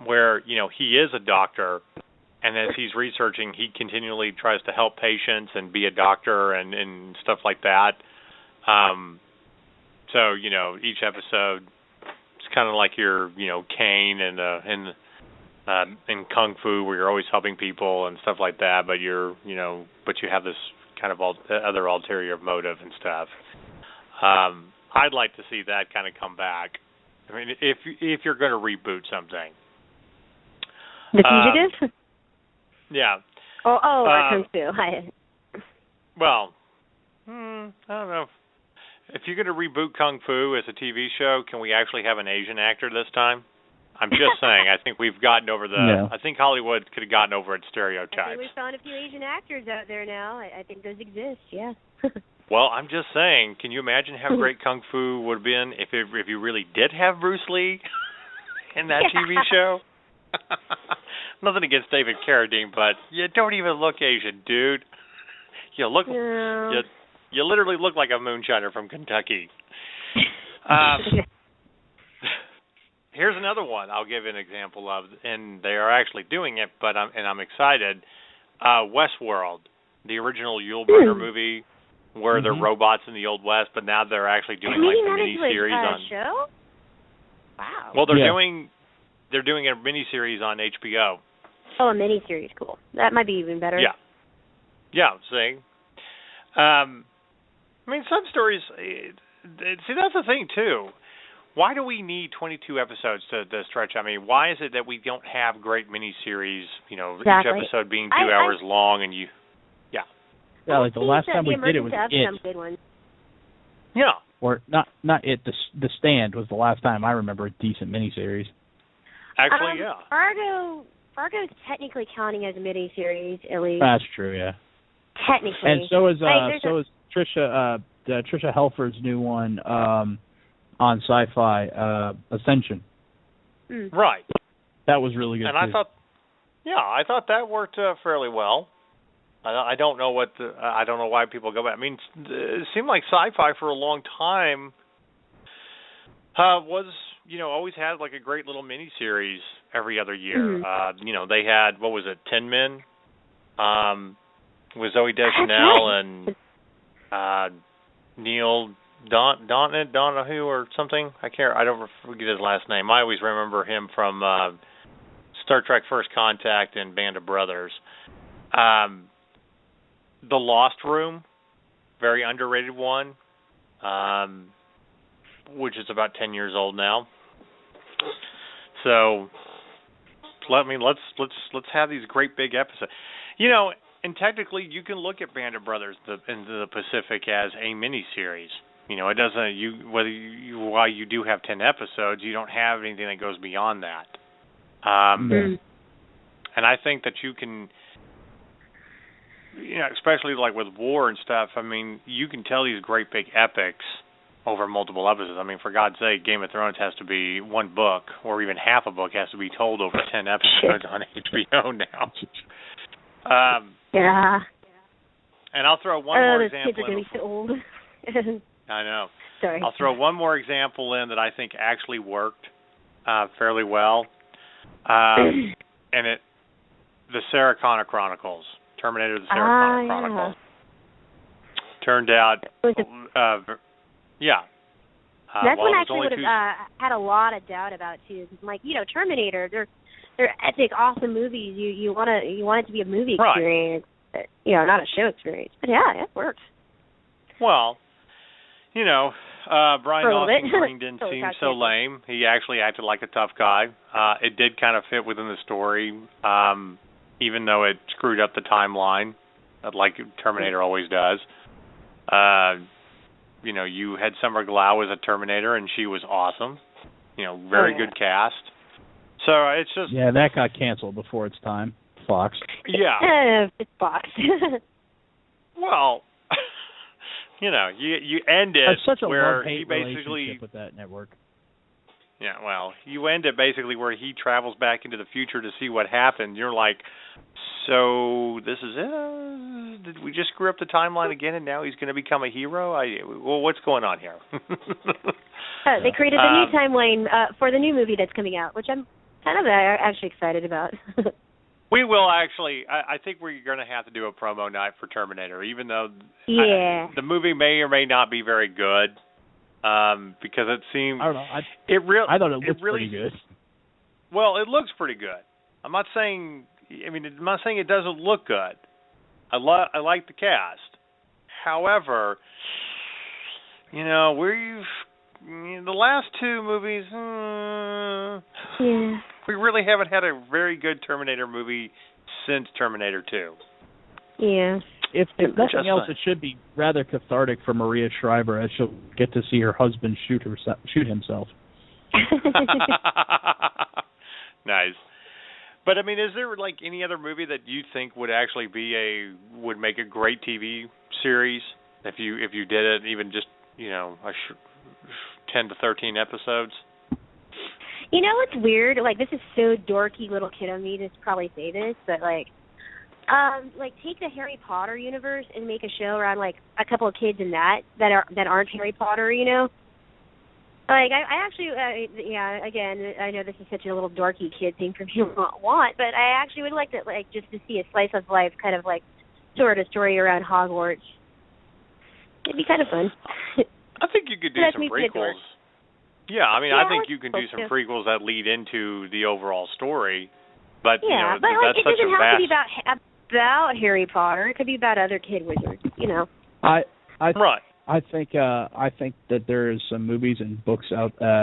where, he is a doctor, and as he's researching, he continually tries to help patients and be a doctor and stuff like that. So, each episode, it's kind of like your, Kane and in Kung Fu, where you're always helping people and stuff like that, but but you have this kind of other ulterior motive and stuff. I'd like to see that kind of come back. I mean, if you're going to reboot something. The Fugitive? Yeah. Kung Fu. Well, I don't know. If you're going to reboot Kung Fu as a TV show, can we actually have an Asian actor this time? I'm just saying. I think we've gotten over I think Hollywood could have gotten over its stereotypes. I think we found a few Asian actors out there now. I think those exist. Yeah. Well, I'm just saying. Can you imagine how great Kung Fu would have been if you really did have Bruce Lee in that TV show? Nothing against David Carradine, but you don't even look Asian, dude. You look. No. You literally look like a moonshiner from Kentucky. Here's another one I'll give an example of, and they are actually doing it, but I'm excited. Westworld, the original Yul Brynner movie, where they're robots in the Old West, but now they're actually doing like a mini-series on. Show? Wow. Well, they're doing a mini-series on HBO. Oh, a mini-series, cool. That might be even better. Yeah. See. I mean, some stories, see, that's the thing too. Why do we need 22 episodes to stretch? I mean, why is it that we don't have great miniseries? You know, Exactly. each episode being 2 hours long, and you, Yeah, like the last time we did it was some good ones. yeah, or not it. The Stand was the last time I remember a decent miniseries. actually, yeah. Fargo's technically counting as a miniseries, at least. That's true, yeah. Technically. And so is Like, Trisha Helfer's new one on SyFy, Ascension. Right. That was really good. And too. I thought that worked fairly well. I don't know I don't know why people go back. I mean, it seemed like SyFy for a long time was, always had like a great little miniseries every other year. They had, what was it, Tin Men, with Zooey Deschanel and Neil Donahue or something. I don't forget his last name. I always remember him from Star Trek First Contact and Band of Brothers. The Lost Room, very underrated one, which is about 10 years old now. So, let's have these great big episodes. And technically, you can look at Band of Brothers in the Pacific as a miniseries. It doesn't. While you do have 10 episodes, you don't have anything that goes beyond that. And I think that you can, especially like with war and stuff. I mean, you can tell these great big epics over multiple episodes. I mean, for God's sake, Game of Thrones has to be one book, or even half a book has to be told over 10 episodes on HBO now. Yeah. And I'll throw one more those example kids are getting so old. I know. Sorry. I'll throw one more example in that I think actually worked fairly well. And the Sarah Connor Chronicles. Terminator, the Sarah Connor Chronicles. Yeah. Turned out, That's one I actually would have had a lot of doubt about too. Like, Terminator, they're epic, awesome movies. You want it to be a movie experience, not a show experience. But yeah, it worked. Well, Brian Austin Green didn't seem so lame. He actually acted like a tough guy. It did kind of fit within the story, even though it screwed up the timeline, like Terminator always does. You had Summer Glau as a Terminator, and she was awesome. Very good cast. So it's just... Yeah, that got canceled before its time. Fox. Yeah. It's Fox. Well... you end it such a where love-hate he basically relationship with that network. Yeah, well, you end it basically where he travels back into the future to see what happened. You're like, so this is it? Did we just screw up the timeline again, and now he's going to become a hero? Well, what's going on here? They created the new timeline for the new movie that's coming out, which I'm kind of actually excited about. We will actually. I think we're going to have to do a promo night for Terminator, even though the movie may or may not be very good, because it seems. I don't know. I thought it looked pretty good. Well, it looks pretty good. I'm not saying it doesn't look good. I like the cast. However, the last two movies. We really haven't had a very good Terminator movie since Terminator 2. Yeah. If nothing else, it should be rather cathartic for Maria Shriver, as she'll get to see her husband shoot himself. Nice. But is there like any other movie that you think would actually would make a great TV series if you did it, even just 10 to 13 episodes? What's weird? Like, this is so dorky little kid of me to probably say this, but take the Harry Potter universe and make a show around like a couple of kids in that aren't Harry Potter, Like, I actually, again, I know this is such a little dorky kid thing for me to want, but I actually would like to, just to see a slice of life kind of sort of story around Hogwarts. It'd be kind of fun. I think you could do some prequels. Yeah, I think you can do some prequels that lead into the overall story. But, but that's it such doesn't a have vast... to be about Harry Potter. It could be about other kid wizards, I Right. I think that there is some movies and books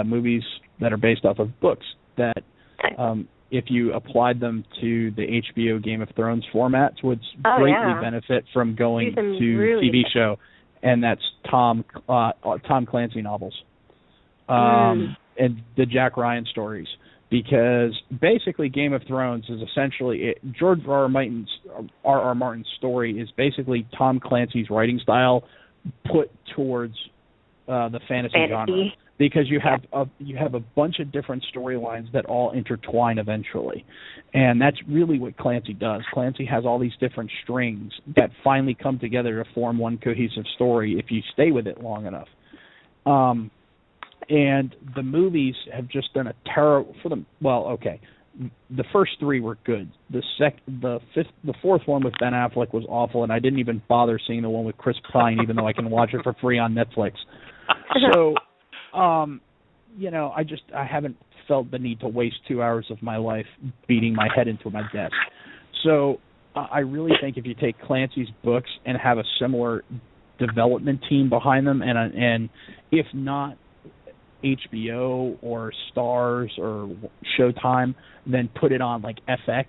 movies that are based off of books that if you applied them to the HBO Game of Thrones formats would greatly benefit from going to really TV show, and that's Tom Clancy novels. And the Jack Ryan stories, because basically Game of Thrones is essentially George R. R. Martin's story is basically Tom Clancy's writing style put towards the fantasy genre, because you have a bunch of different storylines that all intertwine eventually, and that's really what Clancy does. Clancy has all these different strings that finally come together to form one cohesive story if you stay with it long enough. And the movies have just done a terrible for them. Well, okay, the first three were good. The fourth one with Ben Affleck was awful, and I didn't even bother seeing the one with Chris Pine, even though I can watch it for free on Netflix. So, I haven't felt the need to waste 2 hours of my life beating my head into my desk. So, I really think if you take Clancy's books and have a similar development team behind them, and if not HBO or Starz or Showtime, then put it on like FX,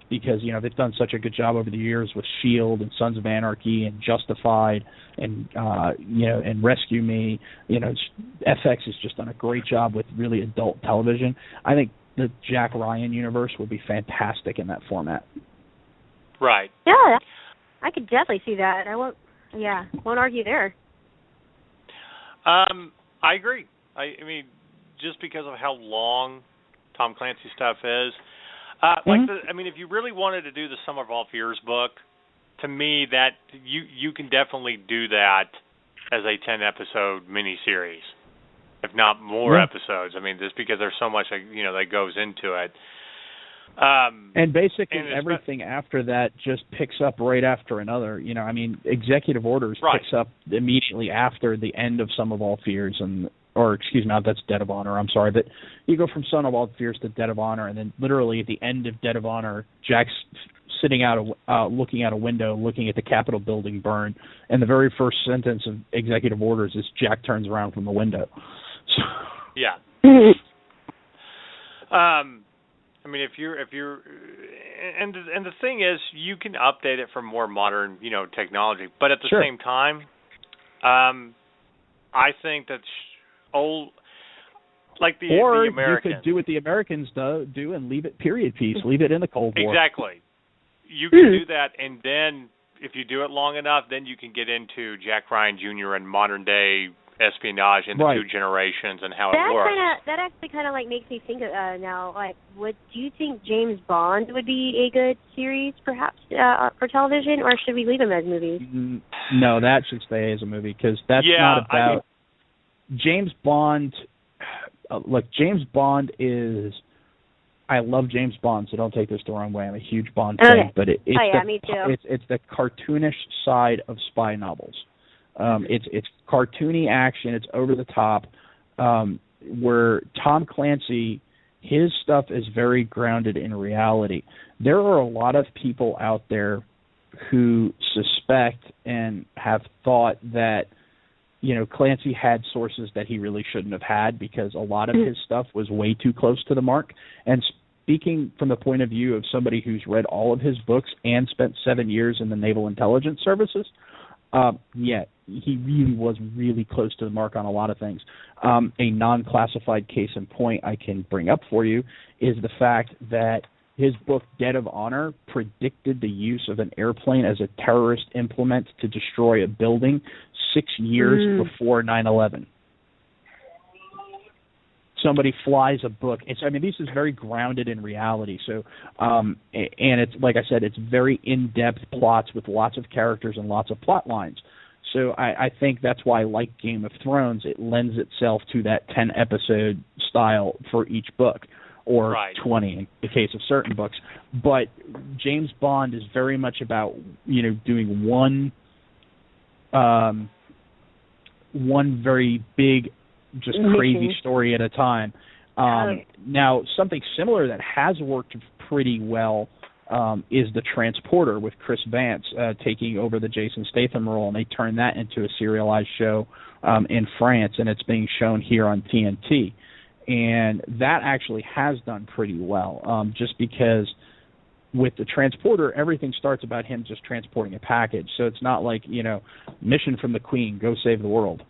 because they've done such a good job over the years with S.H.I.E.L.D. and Sons of Anarchy and Justified and and Rescue Me. FX has just done a great job with really adult television. I think the Jack Ryan universe would be fantastic in that format. Right. Yeah, I could definitely see that. I won't argue there. I agree. I mean, just because of how long Tom Clancy stuff is, if you really wanted to do the Summer of All Fears book, to me that you can definitely do that as a 10-episode miniseries, if not more episodes. I mean, just because there's so much that goes into it. And basically everything after that just picks up right after another. Executive Orders picks up immediately after the end of Sum of All Fears, that's Dead of Honor. I'm sorry, but you go from Son of All Fears to Dead of Honor, and then literally at the end of Dead of Honor, Jack's sitting looking out a window, looking at the Capitol building burn, and the very first sentence of Executive Orders is Jack turns around from the window. So. Yeah. If you're, and the thing is, you can update it for more modern, technology. But at the same time, I think that's old, like the Americans. Or you could do what the Americans do and leave it period piece, leave it in the Cold War. Exactly. You can do that, and then if you do it long enough, then you can get into Jack Ryan Jr. and modern day espionage in the two generations and how it works. That actually kind of makes me think now. Do you think James Bond would be a good series, perhaps, for television, or should we leave him as movies? No, that should stay as a movie, because that's not about James Bond. Look, James Bond is. I love James Bond, so don't take this the wrong way. I'm a huge Bond fan, but me too. It's the cartoonish side of spy novels. It's cartoony action. It's over the top. Where Tom Clancy, his stuff is very grounded in reality. There are a lot of people out there who suspect and have thought that Clancy had sources that he really shouldn't have had, because a lot of his stuff was way too close to the mark. And speaking from the point of view of somebody who's read all of his books and spent 7 years in the Naval Intelligence Services, he really was really close to the mark on a lot of things. A non-classified case in point I can bring up for you is the fact that his book, Dead of Honor, predicted the use of an airplane as a terrorist implement to destroy a building 6 years before 9/11. Somebody flies a book. This is very grounded in reality. So, and it's, like I said, it's very in-depth plots with lots of characters and lots of plot lines. So I think that's why, like Game of Thrones, it lends itself to that 10-episode style for each book, or 20 in the case of certain books. But James Bond is very much about, doing one very big, just crazy story at a time. Now, something similar that has worked pretty well is The Transporter with Chris Vance taking over the Jason Statham role, and they turned that into a serialized show in France, and it's being shown here on TNT. And that actually has done pretty well, just because with The Transporter, everything starts about him just transporting a package. So it's not like, mission from the Queen, go save the world.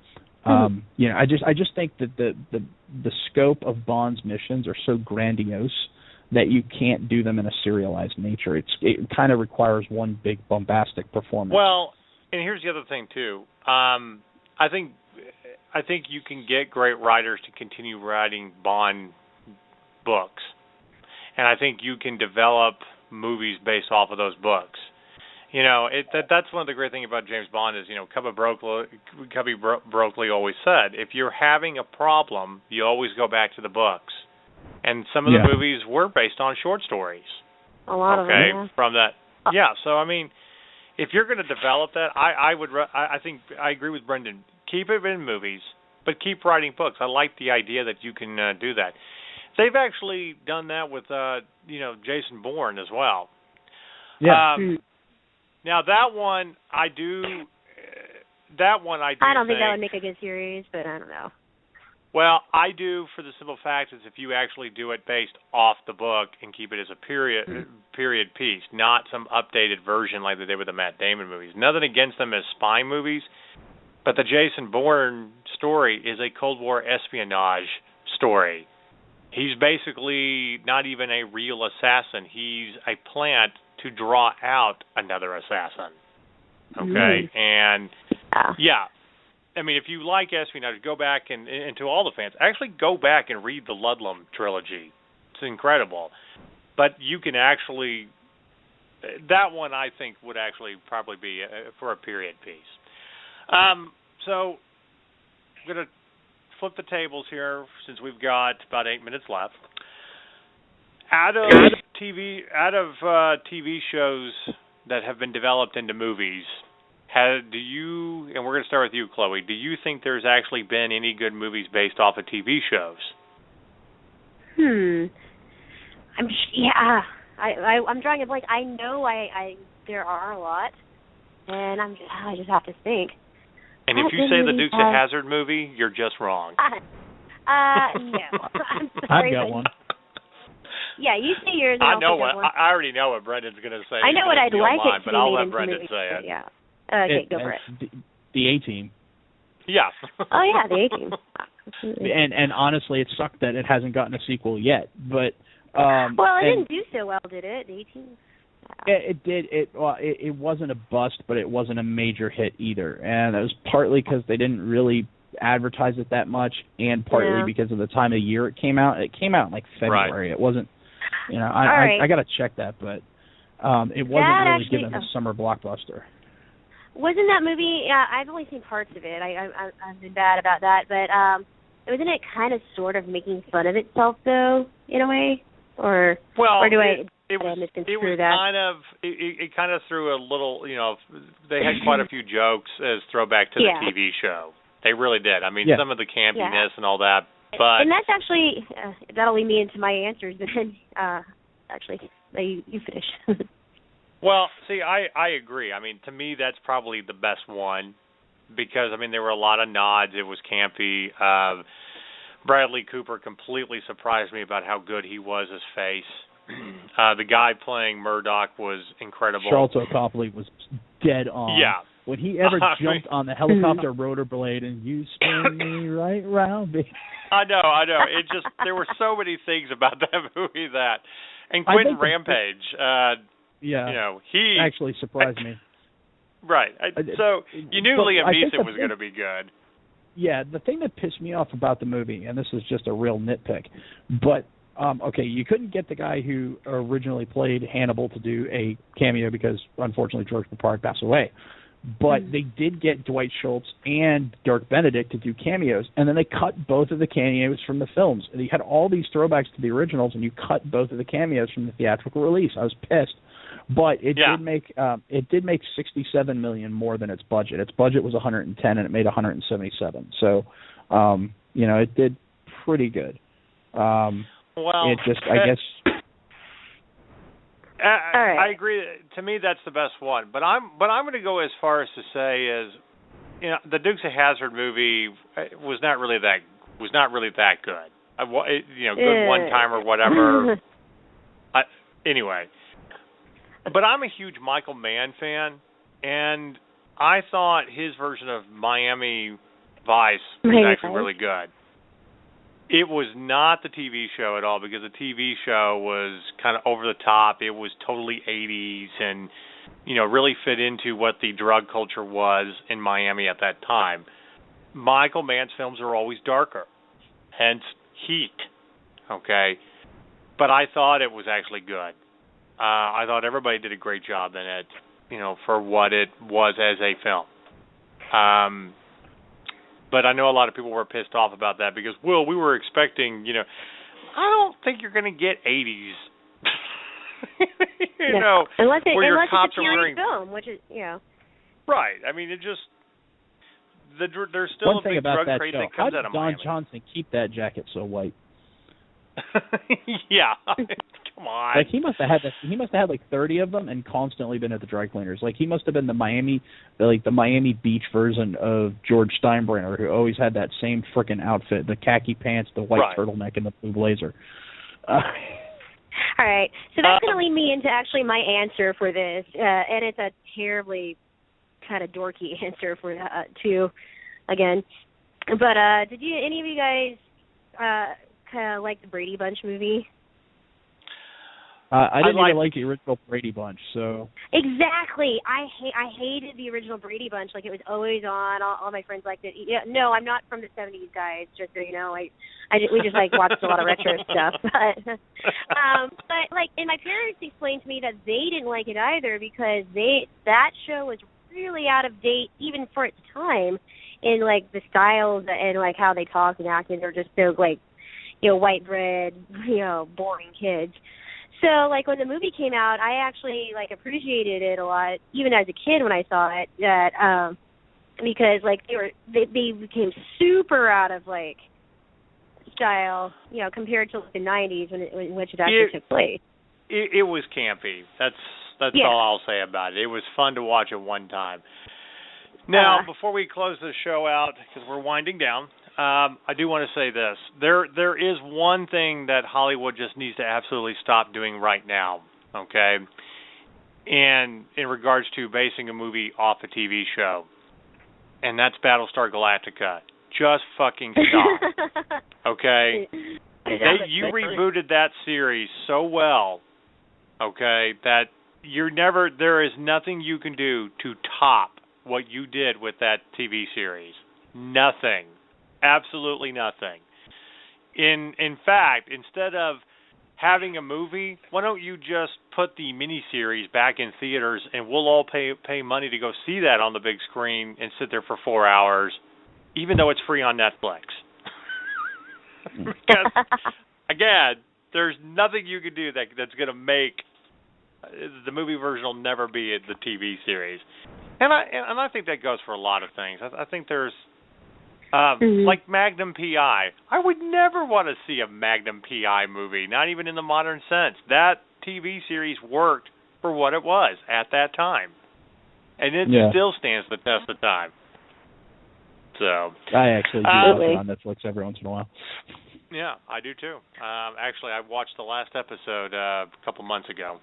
I just think that the scope of Bond's missions are so grandiose that you can't do them in a serialized nature. It kind of requires one big bombastic performance. Well, and here's the other thing too. I think you can get great writers to continue writing Bond books, and I think you can develop movies based off of those books. That's one of the great things about James Bond is, Cubby Broccoli always said, if you're having a problem, you always go back to the books. And some of the movies were based on short stories. A lot of them, yeah. From that. Yeah, so, I mean, if you're going to develop that, I think I agree with Brendan. Keep it in movies, but keep writing books. I like the idea that you can do that. They've actually done that with, Jason Bourne as well. Yeah. Now that one I do. I don't think that would make a good series, but I don't know. Well, I do, for the simple fact is if you actually do it based off the book and keep it as a period piece, not some updated version like they did with the Matt Damon movies. Nothing against them as spy movies, but the Jason Bourne story is a Cold War espionage story. He's basically not even a real assassin. He's a plant to draw out another assassin. Okay? And, I mean, if you like espionage, go back and to all the fans, actually go back and read the Ludlum trilogy. It's incredible. But you can actually, that one I think would actually probably be for a period piece. So I'm going to flip the tables here since we've got about 8 minutes left. Out of TV shows that have been developed into movies, and we're going to start with you, Chloe, do you think there's actually been any good movies based off of TV shows? I'm drawing a blank. I know there are a lot, and I just have to think. And if you say the Dukes of Hazzard movie, you're just wrong. No. I'm sorry. I've got one. Yeah, you say yours. I know what. I already know what Brendan's going to say. I know what I'd like it to but be I'll made let Brendan into say movies, it. Yeah. Okay, go for it. The A-Team. Yeah. Oh yeah, the A-Team. And honestly, it sucked that it hasn't gotten a sequel yet. But it didn't do so well, did it? The A-Team. It did. It wasn't a bust, but it wasn't a major hit either. And it was partly because they didn't really advertise it that much, and partly because of the time of year it came out. It came out in like February. Right. It wasn't. I got to check that, but it wasn't really given a summer blockbuster. Wasn't that movie? I've only seen parts of it. I've been bad about that, but wasn't it kind of sort of making fun of itself though, in a way, or do I? It kind of threw a little, they had quite a few jokes as throwback to the TV show. They really did. I mean, some of the campiness and all that. But and that's actually, that'll lead me into my answers, but then actually, you finish. Well, see, I agree. I mean, to me, that's probably the best one because, I mean, there were a lot of nods. It was campy. Bradley Cooper completely surprised me about how good he was as Face. The guy playing Murdoch was incredible. Charlton Copley was dead on. Yeah. When he ever jumped on the helicopter rotor blade and you spin me right round. I know. It just, there were so many things about that movie and Quentin Rampage. He actually surprised me. Right. So you knew Liam Neeson was going to be good. Yeah, the thing that pissed me off about the movie, and this is just a real nitpick, but you couldn't get the guy who originally played Hannibal to do a cameo because, unfortunately, George Papard passed away. But they did get Dwight Schultz and Dirk Benedict to do cameos, and then they cut both of the cameos from the films. And you had all these throwbacks to the originals, and you cut both of the cameos from the theatrical release. I was pissed. But it did make $67 million more than its budget. Its budget was $110, and it made $177. So, it did pretty good. Well, it just, I guess. All right. I agree. To me, that's the best one. But I'm going to go as far as to say is, the Dukes of Hazzard movie was not really that good. Good one time or whatever. Anyway, but I'm a huge Michael Mann fan, and I thought his version of Miami Vice was actually really good. It was not the TV show at all, because the TV show was kind of over the top. It was totally 80s and, really fit into what the drug culture was in Miami at that time. Michael Mann's films are always darker, hence Heat, okay? But I thought it was actually good. I thought everybody did a great job in it, for what it was as a film. But I know a lot of people were pissed off about that because, we were expecting, I don't think you're going to get 80s. Unless your it's cops a are wearing film, which is, Right. I mean, it just there's still One a thing big about drug that trade show, that comes how out did of Don Miami. Johnson keep that jacket so white? Yeah. Come on. Like he must have had like 30 of them and constantly been at the dry cleaners. Like he must have been the Miami Beach version of George Steinbrenner, who always had that same frickin' outfit, the khaki pants, the white turtleneck, and the blue blazer. All right, so that's going to lead me into actually my answer for this, and it's a terribly kind of dorky answer for that too, again. But did any of you guys kind of like the Brady Bunch movie? I didn't even like the original Brady Bunch, so. Exactly. I hated the original Brady Bunch. Like, it was always on. All my friends liked it. Yeah, no, I'm not from the 70s, guys, just so you know. We just, watched a lot of retro stuff. But, and my parents explained to me that they didn't like it either because that show was really out of date, even for its time, in, the styles and, how they talked and acted. They're just so, white bread, boring kids. So, when the movie came out, I actually, appreciated it a lot, even as a kid when I saw it, that, because, they became super out of, style, compared to the 90s in which it actually took place. It was campy. That's all I'll say about it. It was fun to watch at one time. Now, before we close the show out, because we're winding down, I do want to say this. There is one thing that Hollywood just needs to absolutely stop doing right now, okay? And in regards to basing a movie off a TV show, and that's Battlestar Galactica. Just fucking stop, okay? You rebooted that series so well, okay, that there is nothing you can do to top what you did with that TV series. Nothing. Absolutely nothing. In fact, instead of having a movie, why don't you just put the miniseries back in theaters and we'll all pay money to go see that on the big screen and sit there for 4 hours, even though it's free on Netflix. Because, again, there's nothing you can do that's going to make the movie version will never be the TV series. And I think that goes for a lot of things. I think there's like Magnum P.I. I would never want to see a Magnum P.I. movie, not even in the modern sense. That TV series worked for what it was at that time. And it still stands the test of time. So I actually do watch it on Netflix every once in a while. Yeah, I do too. Actually, I watched the last episode a couple months ago.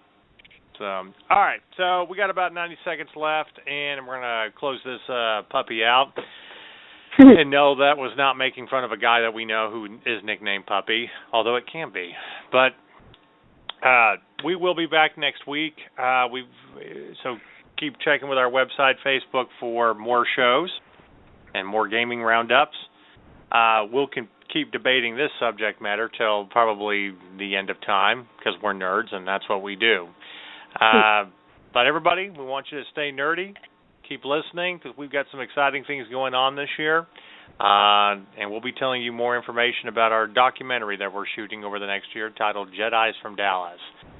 So, all right, so we got about 90 seconds left, and we're going to close this puppy out. And no, that was not making fun of a guy that we know who is nicknamed Puppy, although it can be. But we will be back next week. So keep checking with our website, Facebook, for more shows and more gaming roundups. We'll keep debating this subject matter till probably the end of time because we're nerds and that's what we do. But everybody, we want you to stay nerdy. Keep listening because we've got some exciting things going on this year. And we'll be telling you more information about our documentary that we're shooting over the next year titled Jedis from Dallas,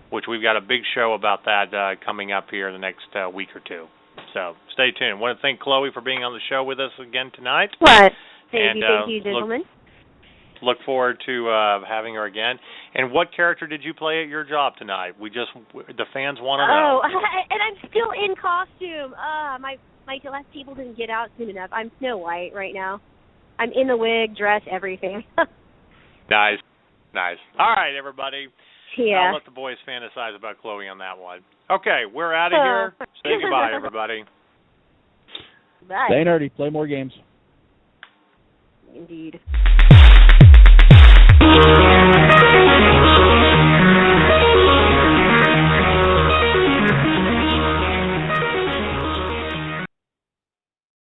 which we've got a big show about that coming up here in the next week or two. So stay tuned. I want to thank Chloe for being on the show with us again tonight. What? Thank you, gentlemen. look forward to having her again. And what character did you play at your job tonight? The fans want to know. Oh, and I'm still in costume. My last table didn't get out soon enough. I'm Snow White right now. I'm in the wig, dress, everything. Nice. All right, everybody. Yeah. I'll let the boys fantasize about Chloe on that one. Okay, we're out of here. Say goodbye, everybody. Bye. Stay nerdy. Play more games. Indeed.